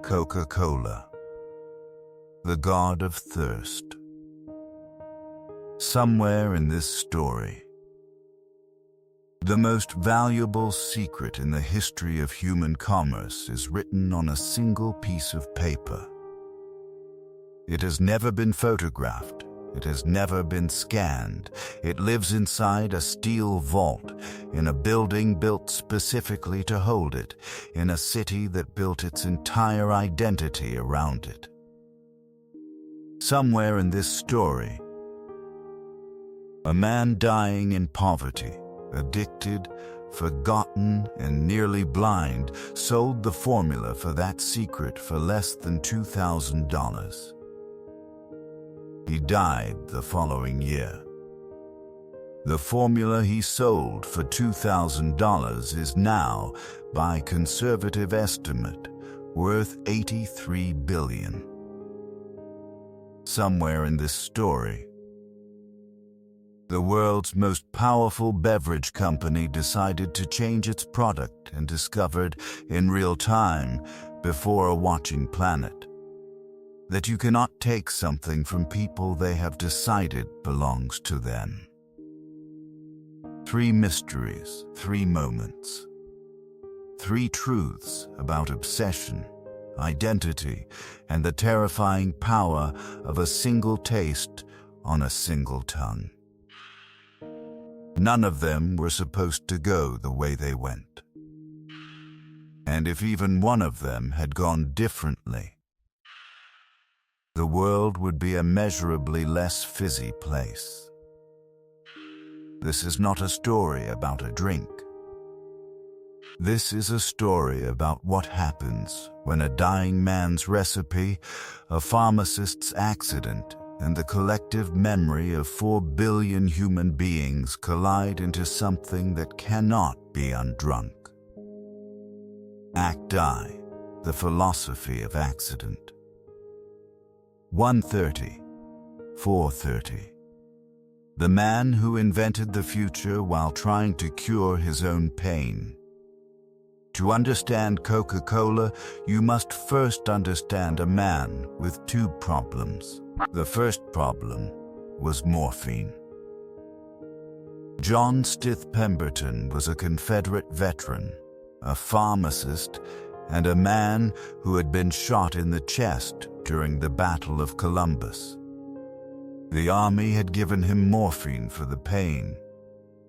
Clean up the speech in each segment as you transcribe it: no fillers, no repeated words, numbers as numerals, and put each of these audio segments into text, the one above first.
Coca-Cola, the god of thirst. Somewhere in this story, the most valuable secret in the history of human commerce is written on a single piece of paper. It has never been photographed. It has never been scanned. It lives inside a steel vault, in a building built specifically to hold it, in a city that built its entire identity around it. Somewhere in this story, a man dying in poverty, addicted, forgotten, and nearly blind, sold the formula for that secret for less than $2,000. He died the following year. The formula he sold for $2,000 is now, by conservative estimate, worth $83 billion. Somewhere in this story, the world's most powerful beverage company decided to change its product and discovered, in real time, before a watching planet, that you cannot take something from people they have decided belongs to them. 3 mysteries, 3 moments. 3 truths about obsession, identity, and the terrifying power of a single taste on a single tongue. None of them were supposed to go the way they went. And if even one of them had gone differently, the world would be a measurably less fizzy place. This is not a story about a drink. This is a story about what happens when a dying man's recipe, a pharmacist's accident, and the collective memory of 4 billion human beings collide into something that cannot be undrunk. Act I, the philosophy of accident. 1:30, 4:30. The man who invented the future while trying to cure his own pain. To understand Coca-Cola, you must first understand a man with 2 problems. The first problem was morphine. John Stith Pemberton was a Confederate veteran, a pharmacist, and a man who had been shot in the chest during the Battle of Columbus. The army had given him morphine for the pain.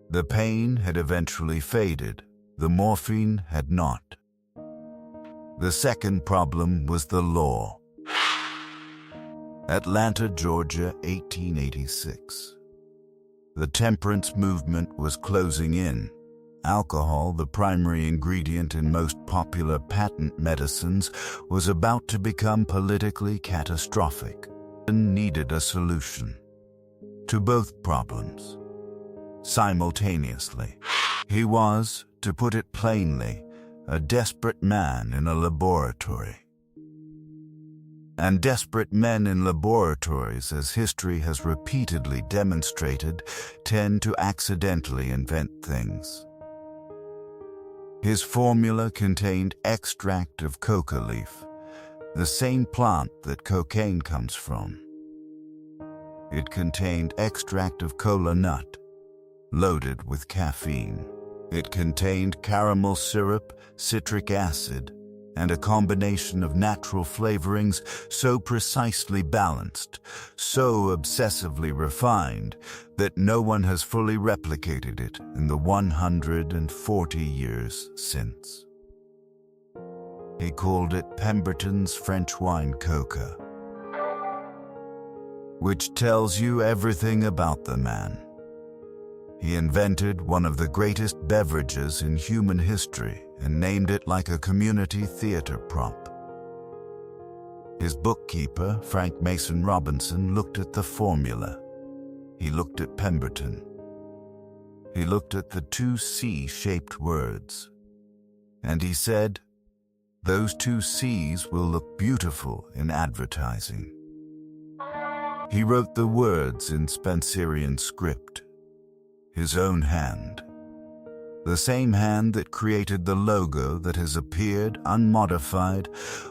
The pain had eventually faded. The morphine had not. The second problem was the law. Atlanta, Georgia, 1886. The temperance movement was closing in. Alcohol, the primary ingredient in most popular patent medicines, was about to become politically catastrophic. And needed a solution to both problems simultaneously. He was, to put it plainly, a desperate man in a laboratory. And desperate men in laboratories, as history has repeatedly demonstrated, tend to accidentally invent things. His formula contained extract of coca leaf, the same plant that cocaine comes from. It contained extract of cola nut, loaded with caffeine. It contained caramel syrup, citric acid, and a combination of natural flavorings so precisely balanced, so obsessively refined, that no one has fully replicated it in the 140 years since. He called it Pemberton's French wine coca, which tells you everything about the man. He invented one of the greatest beverages in human history and named it like a community theater prop. His bookkeeper, Frank Mason Robinson, looked at the formula. He looked at Pemberton. He looked at the 2 C-shaped words. And he said, "Those 2 C's will look beautiful in advertising." He wrote the words in Spencerian script, his own hand. The same hand that created the logo that has appeared unmodified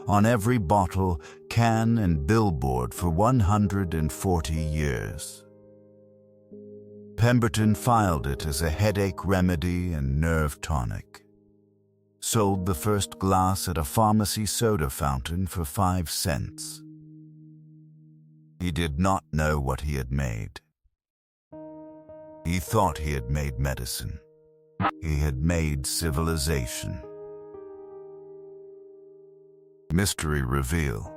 on every bottle, can, and billboard for 140 years. Pemberton filed it as a headache remedy and nerve tonic. Sold the first glass at a pharmacy soda fountain for 5 cents. He did not know what he had made. He thought he had made medicine. He had made civilization. Mystery reveal.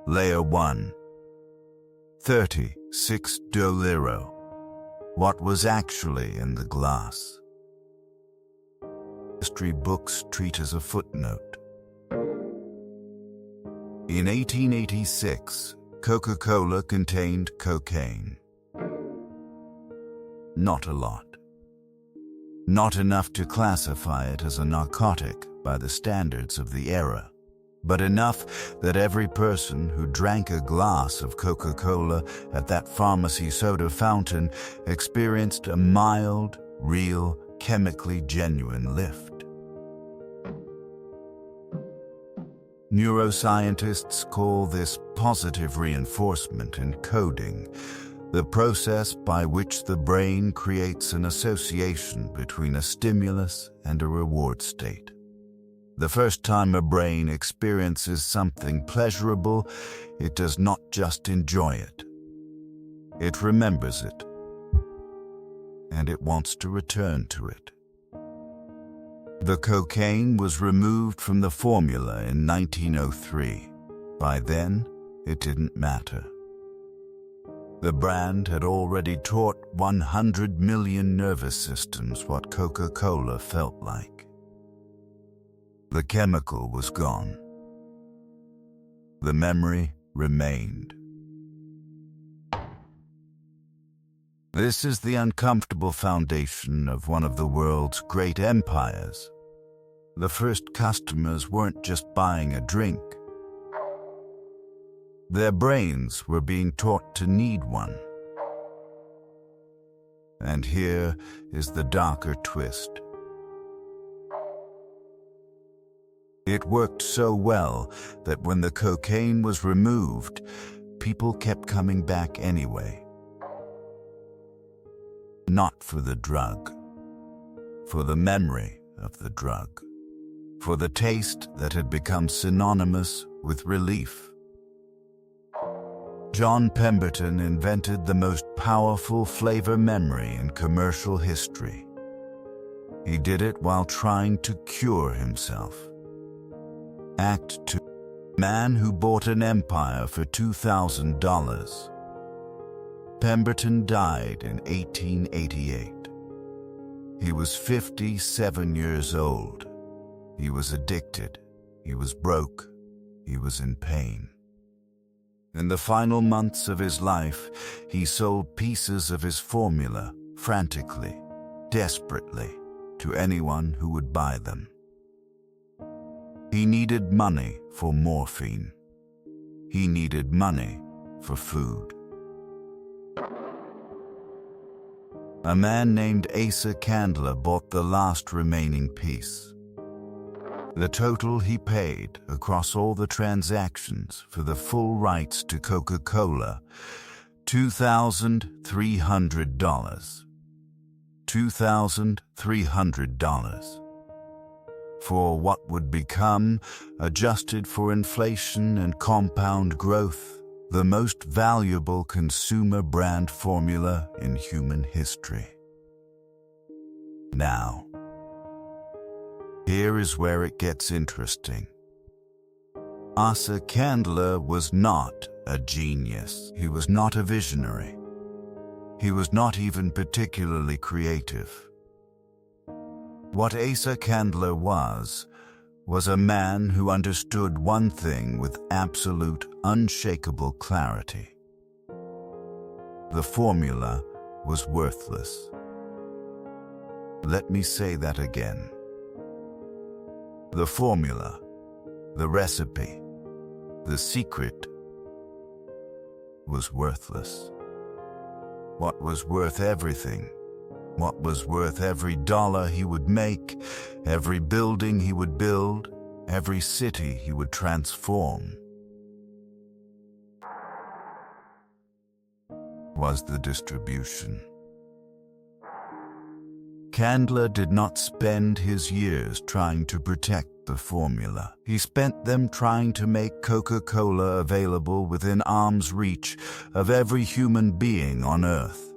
Layer 1. $36. What was actually in the glass? History books treat as a footnote. In 1886, Coca-Cola contained cocaine. Not a lot. Not enough to classify it as a narcotic by the standards of the era, but enough that every person who drank a glass of Coca-Cola at that pharmacy soda fountain experienced a mild, real, chemically genuine lift. Neuroscientists call this positive reinforcement encoding, the process by which the brain creates an association between a stimulus and a reward state. The first time a brain experiences something pleasurable, it does not just enjoy it. It remembers it, and it wants to return to it. The cocaine was removed from the formula in 1903. By then, it didn't matter. The brand had already taught 100 million nervous systems what Coca-Cola felt like. The chemical was gone. The memory remained. This is the uncomfortable foundation of one of the world's great empires. The first customers weren't just buying a drink. Their brains were being taught to need one. And here is the darker twist. It worked so well that when the cocaine was removed, people kept coming back anyway. Not for the drug, for the memory of the drug, for the taste that had become synonymous with relief. John Pemberton invented the most powerful flavor memory in commercial history. He did it while trying to cure himself. Act 2. Man who bought an empire for $2,000. Pemberton died in 1888. He was 57 years old. He was addicted. He was broke. He was in pain. In the final months of his life, he sold pieces of his formula frantically, desperately, to anyone who would buy them. He needed money for morphine. He needed money for food. A man named Asa Candler bought the last remaining piece. The total he paid across all the transactions for the full rights to Coca-Cola, $2,300. $2,300. For what would become, adjusted for inflation and compound growth, the most valuable consumer brand formula in human history. Now, here is where it gets interesting. Asa Candler was not a genius. He was not a visionary. He was not even particularly creative. What Asa Candler was a man who understood one thing with absolute, unshakable clarity. The formula was worthless. Let me say that again. The formula, the recipe, the secret was worthless. What was worth everything what was worth every dollar he would make, every building he would build, every city he would transform. Was the distribution. Candler did not spend his years trying to protect the formula. He spent them trying to make Coca-Cola available within arm's reach of every human being on Earth.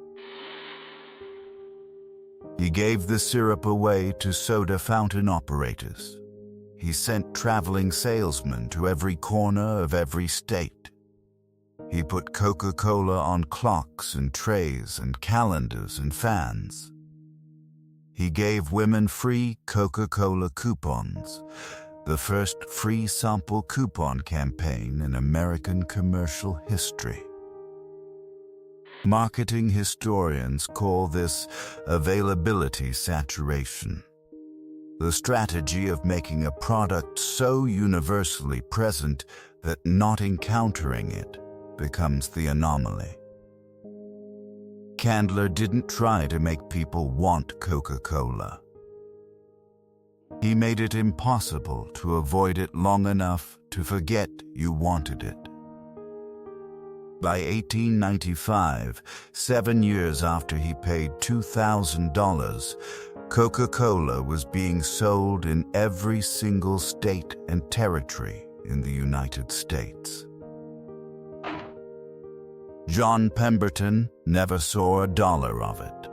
He gave the syrup away to soda fountain operators. He sent traveling salesmen to every corner of every state. He put Coca-Cola on clocks and trays and calendars and fans. He gave women free Coca-Cola coupons, the first free sample coupon campaign in American commercial history. Marketing historians call this availability saturation, the strategy of making a product so universally present that not encountering it becomes the anomaly. Candler didn't try to make people want Coca-Cola. He made it impossible to avoid it long enough to forget you wanted it. By 1895, 7 years after he paid $2,000, Coca-Cola was being sold in every single state and territory in the United States. John Pemberton never saw a dollar of it.